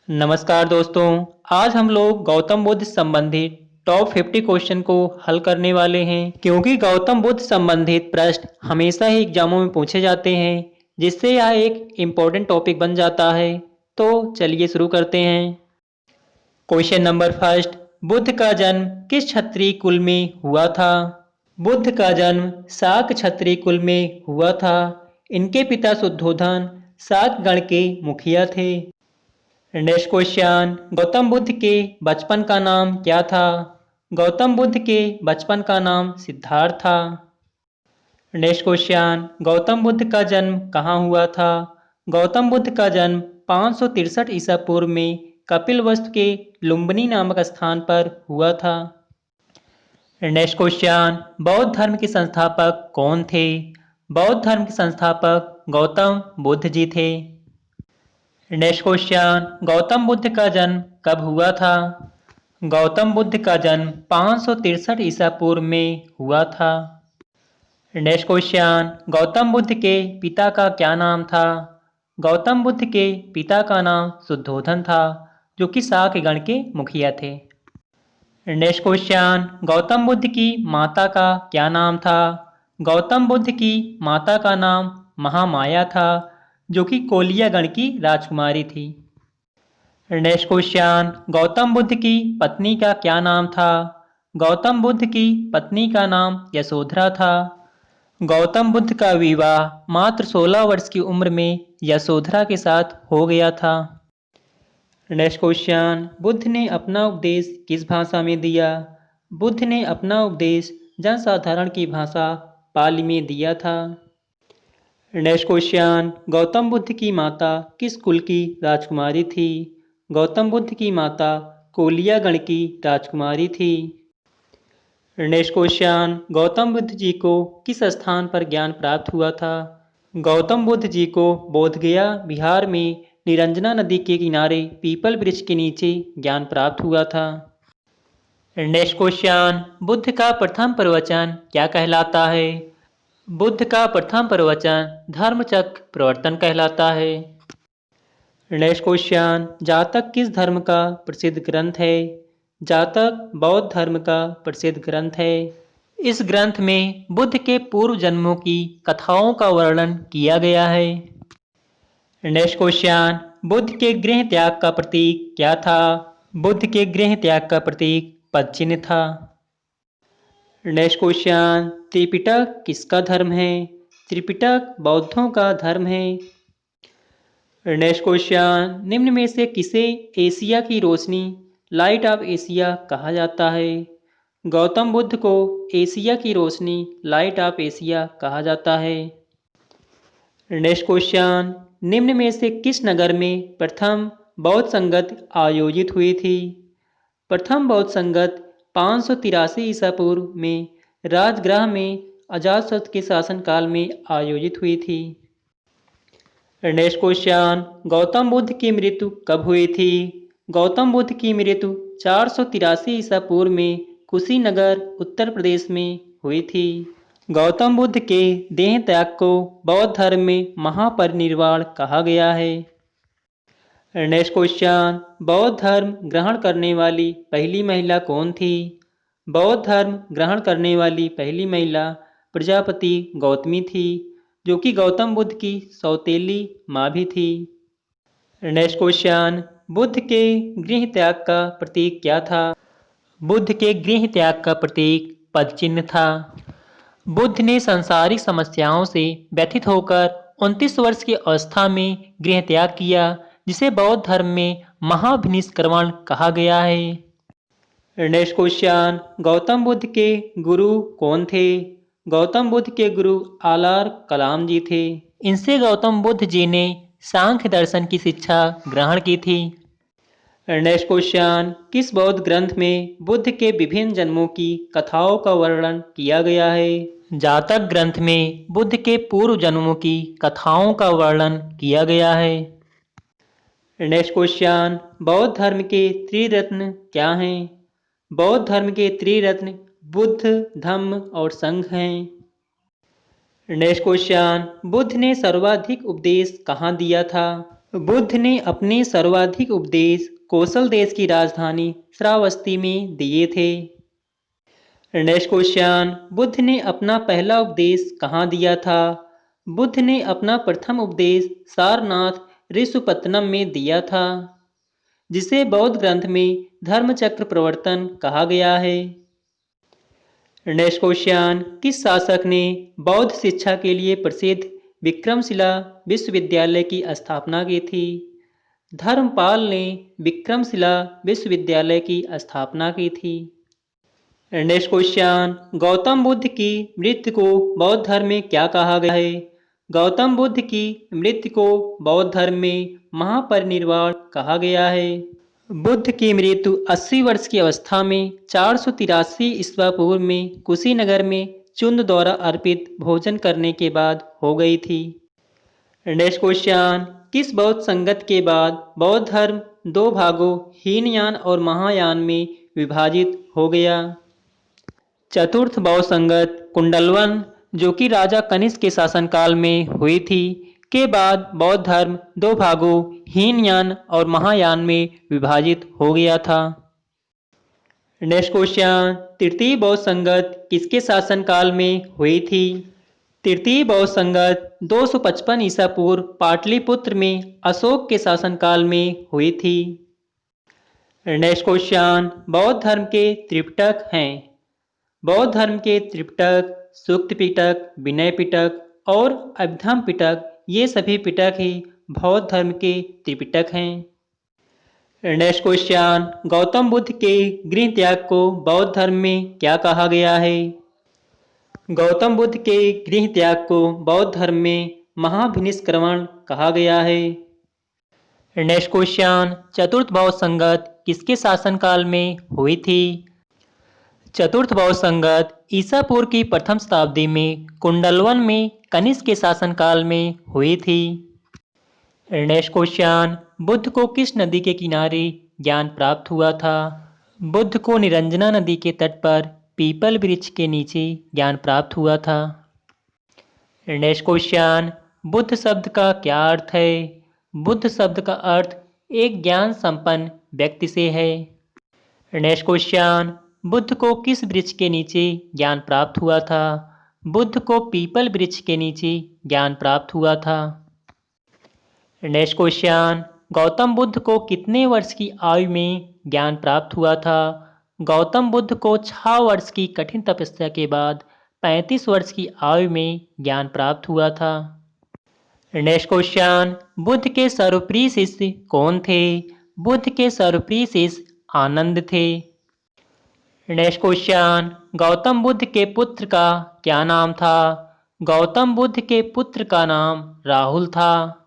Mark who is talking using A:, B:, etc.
A: नमस्कार दोस्तों। आज हम लोग गौतम बुद्ध संबंधित टॉप 50 क्वेश्चन को हल करने वाले हैं क्योंकि गौतम बुद्ध संबंधित प्रश्न हमेशा ही एग्जामों में पूछे जाते हैं, जिससे यह एक इम्पोर्टेंट टॉपिक बन जाता है। तो चलिए शुरू करते हैं। क्वेश्चन नंबर फर्स्ट, बुद्ध का जन्म किस क्षत्रिय कुल में हुआ था? बुद्ध का जन्म शाक क्षत्रिय कुल में हुआ था। इनके पिता शुद्धोधन शाक गण के मुखिया थे। नेक्स्ट क्वेश्चन, गौतम बुद्ध के बचपन का नाम क्या था? गौतम बुद्ध के बचपन का नाम सिद्धार्थ था। नेक्स्ट क्वेश्चन, गौतम बुद्ध का जन्म कहाँ हुआ था? गौतम बुद्ध का जन्म 563 ईसा पूर्व में कपिलवस्तु के लुम्बिनी नामक स्थान पर हुआ था। नेक्स्ट क्वेश्चन, बौद्ध धर्म के संस्थापक कौन थे? बौद्ध धर्म के संस्थापक गौतम बुद्ध जी थे। नेक्स्ट क्वेश्चन, गौतम बुद्ध का जन्म कब हुआ था? गौतम बुद्ध का जन्म 563 ईसा पूर्व में हुआ था। नेक्स्ट क्वेश्चन, गौतम बुद्ध के पिता का क्या नाम था? गौतम बुद्ध के पिता का नाम शुद्धोधन था, जो कि शाक गण के मुखिया थे। नेक्स्ट क्वेश्चन, गौतम बुद्ध की माता का क्या नाम था? गौतम बुद्ध की माता का नाम महामाया था, जो कि कोलिया गण की राजकुमारी थी। नेक्स्ट क्वेश्चन, गौतम बुद्ध की पत्नी का क्या नाम था? गौतम बुद्ध की पत्नी का नाम यशोधरा था। गौतम बुद्ध का विवाह मात्र 16 वर्ष की उम्र में यशोधरा के साथ हो गया था। नेक्स्ट क्वेश्चन, बुद्ध ने अपना उपदेश किस भाषा में दिया? बुद्ध ने अपना उपदेश जनसाधारण की भाषा पाली में दिया था। नेक्स्ट क्वेश्चन, गौतम बुद्ध की माता किस कुल की राजकुमारी थी? गौतम बुद्ध की माता कोलिया गण की राजकुमारी थी। नेक्स्ट क्वेश्चन, गौतम बुद्ध जी को किस स्थान पर ज्ञान प्राप्त हुआ था? गौतम बुद्ध जी को बोधगया बिहार में निरंजना नदी के किनारे पीपल वृक्ष के नीचे ज्ञान प्राप्त हुआ था। नेक्स्ट क्वेश्चन, बुद्ध का प्रथम प्रवचन क्या कहलाता है? बुद्ध का प्रथम प्रवचन धर्मचक्र प्रवर्तन कहलाता है। नेक्स्ट क्वेश्चन, जातक किस धर्म का प्रसिद्ध ग्रंथ है? जातक बौद्ध धर्म का प्रसिद्ध ग्रंथ है। इस ग्रंथ में बुद्ध के पूर्व जन्मों की कथाओं का वर्णन किया गया है। नेक्स्ट क्वेश्चन, बुद्ध के गृह त्याग का प्रतीक क्या था? बुद्ध के गृह त्याग का प्रतीक पद चिन्ह था। नेक्स्ट क्वेश्चन, त्रिपिटक किसका धर्म है? त्रिपिटक बौद्धों का धर्म है। नेक्स्ट क्वेश्चन, निम्न में से किसे एशिया की रोशनी लाइट ऑफ एशिया कहा जाता है? गौतम बुद्ध को एशिया की रोशनी लाइट ऑफ एशिया कहा जाता है। नेक्स्ट क्वेश्चन, निम्न में से किस नगर में प्रथम बौद्ध संगत आयोजित हुई थी? प्रथम बौद्ध संगत 583 ईसा पूर्व में राजगृह में अजातशत्रु के शासनकाल में आयोजित हुई थी। नेक्स्ट क्वेश्चन, गौतम बुद्ध की मृत्यु कब हुई थी? गौतम बुद्ध की मृत्यु 483 ईसा पूर्व में कुशीनगर उत्तर प्रदेश में हुई थी। गौतम बुद्ध के देह त्याग को बौद्ध धर्म में महापरिनिर्वाण कहा गया है। नेक्स्ट क्वेश्चन, बौद्ध धर्म ग्रहण करने वाली पहली महिला कौन थी? बौद्ध धर्म ग्रहण करने वाली पहली महिला प्रजापति गौतमी थी, जो कि गौतम बुद्ध की सौतेली माँ भी थी। नेक्स्ट क्वेश्चन, बुद्ध के गृह त्याग का प्रतीक क्या था? बुद्ध के गृह त्याग का प्रतीक पद चिन्ह था। बुद्ध ने सांसारिक समस्याओं से व्यथित होकर 29 वर्ष की अवस्था में गृह त्याग किया, जिसे बौद्ध धर्म में महाभिनिष्क्रमण कहा गया है। नेक्स्ट क्वेश्चन, गौतम बुद्ध के गुरु कौन थे? गौतम बुद्ध के गुरु आलार कलाम जी थे। इनसे गौतम बुद्ध जी ने सांख्य दर्शन की शिक्षा ग्रहण की थी। नेक्स्ट क्वेश्चन, किस बौद्ध ग्रंथ में बुद्ध के विभिन्न जन्मों की कथाओं का वर्णन किया गया है? जातक ग्रंथ में बुद्ध के पूर्व जन्मों की कथाओं का वर्णन किया गया है। नेक्स्ट क्वेश्चन, बौद्ध धर्म के त्रिरत्न क्या हैं? बौद्ध धर्म के त्रिरत्न बुद्ध, धम्म और संघ हैं। नेक्स्ट क्वेश्चन, बुद्ध ने सर्वाधिक उपदेश कहाँ दिया था? बुद्ध ने अपने सर्वाधिक उपदेश कौशल देश की राजधानी श्रावस्ती में दिए थे। नेक्स्ट क्वेश्चन, बुद्ध ने अपना पहला उपदेश कहाँ दिया था? बुद्ध ने अपना प्रथम उपदेश सारनाथ ऋषिपत्तनम में दिया था, जिसे बौद्ध ग्रंथ में धर्मचक्र प्रवर्तन कहा गया है। नेक्स्ट क्वेश्चन, किस शासक ने बौद्ध शिक्षा के लिए प्रसिद्ध विक्रमशिला विश्वविद्यालय की स्थापना की थी? धर्मपाल ने विक्रमशिला विश्वविद्यालय की स्थापना की थी। नेक्स्ट क्वेश्चन, गौतम बुद्ध की मृत्यु को बौद्ध धर्म में क्या कहा गया है? गौतम बुद्ध की मृत्यु को बौद्ध धर्म में महापरिनिर्वाण कहा गया है। बुद्ध की मृत्यु 80 वर्ष की अवस्था में 483 ईस्वी पूर्व में कुशीनगर में चुंद द्वारा अर्पित भोजन करने के बाद हो गई थी। नेक्स्ट क्वेश्चन, किस बौद्ध संगत के बाद बौद्ध धर्म दो भागों हीनयान और महायान में विभाजित हो गया? चतुर्थ बौद्ध संगत कुंडलवन, जो कि राजा कनिष्क के शासनकाल में हुई थी, के बाद बौद्ध धर्म दो भागों हीनयान और महायान में विभाजित हो गया था। नेक्स्ट क्वेश्चन, तृतीय बौद्ध संगत किसके शासनकाल में हुई थी? तृतीय बौद्ध संगत 255 ईसा पूर्व पाटलिपुत्र में अशोक के शासनकाल में हुई थी। नेक्स्ट क्वेश्चन, बौद्ध धर्म के त्रिपिटक हैं। बौद्ध धर्म के त्रिपिटक सूक्त पिटक, विनय पिटक और अभिधम्म पिटक, ये सभी पिटक ही बौद्ध धर्म के त्रिपिटक हैं। नेक्स्ट क्वेश्चन, गौतम बुद्ध के गृह त्याग को बौद्ध धर्म में क्या कहा गया है? गौतम बुद्ध के गृह त्याग को बौद्ध धर्म में महाभिनिष्क्रमण कहा गया है। नेक्स्ट क्वेश्चन, चतुर्थ बौद्ध संगत किसके शासनकाल में हुई थी? चतुर्थ बौद्ध संगत ईसा पूर्व की प्रथम शताब्दी में कुंडलवन में कनिष्क के शासनकाल में हुई थी। नेक्स्ट क्वेश्चन, बुद्ध को किस नदी के किनारे ज्ञान प्राप्त हुआ था? बुद्ध को निरंजना नदी के तट पर पीपल वृक्ष के नीचे ज्ञान प्राप्त हुआ था। नेक्स्ट क्वेश्चन, बुद्ध शब्द का क्या अर्थ है? बुद्ध शब्द का अर्थ एक ज्ञान संपन्न व्यक्ति से है। नेक्स्ट क्वेश्चन, बुद्ध को किस वृक्ष के नीचे ज्ञान प्राप्त हुआ था? बुद्ध को पीपल वृक्ष के नीचे ज्ञान प्राप्त हुआ था। नेक्स्ट क्वेश्चन, गौतम बुद्ध को कितने वर्ष की आयु में ज्ञान प्राप्त हुआ था? गौतम बुद्ध को 6 वर्ष की कठिन तपस्या के बाद 35 वर्ष की आयु में ज्ञान प्राप्त हुआ था। नेक्स्ट क्वेश्चन, बुद्ध के सर्वप्रिय शिष्य कौन थे? बुद्ध के सर्वप्रिय शिष्य आनंद थे। नेक्स्ट क्वेश्चन, गौतम बुद्ध के पुत्र का क्या नाम था? गौतम बुद्ध के पुत्र का नाम राहुल था।